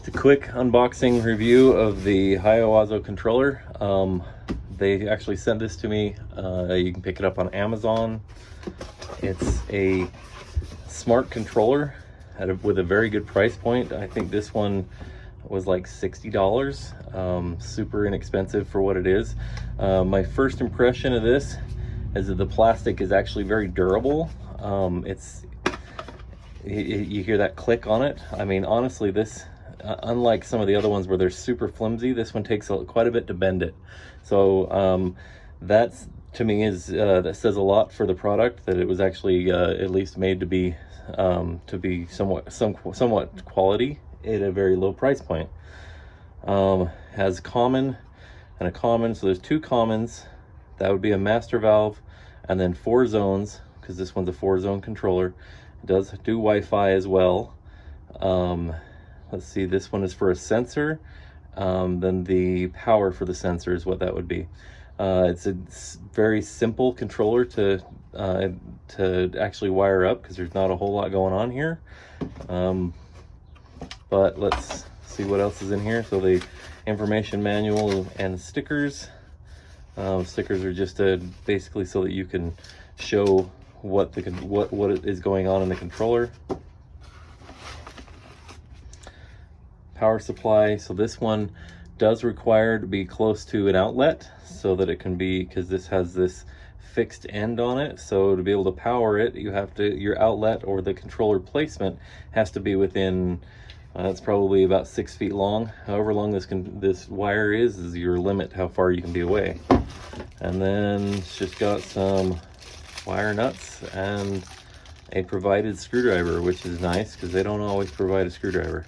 It's a quick unboxing review of the HiOazo controller. They actually sent this to me. You can pick it up on Amazon. It's a smart controller with a very good price point. I think this one was like $60. Super inexpensive for what it is. My first impression of this is that the plastic is actually very durable. You hear that click on it. I mean, honestly, this unlike some of the other ones where they're super flimsy, this one takes quite a bit to bend it. So that's, to me, that says a lot for the product, that it was actually at least made to be somewhat quality at a very low price point. Has common and a common, so there's two commons. That would be a master valve, and then 4 zones, because this one's a 4-zone controller. It does do Wi-Fi as well. Let's see, this one is for a sensor. Then the power for the sensor is what that would be. It's a very simple controller to actually wire up, because there's not a whole lot going on here. But let's see what else is in here. So the information manual and stickers. Stickers are just basically so that you can show what is going on in the controller. Power supply. So this one does require to be close to an outlet so that it can be, because this has this fixed end on it. So to be able to power it, you have to, your outlet or the controller placement has to be within, it's probably about 6 feet long. However long this wire is your limit how far you can be away. And then it's just got some wire nuts and a provided screwdriver, which is nice because they don't always provide a screwdriver.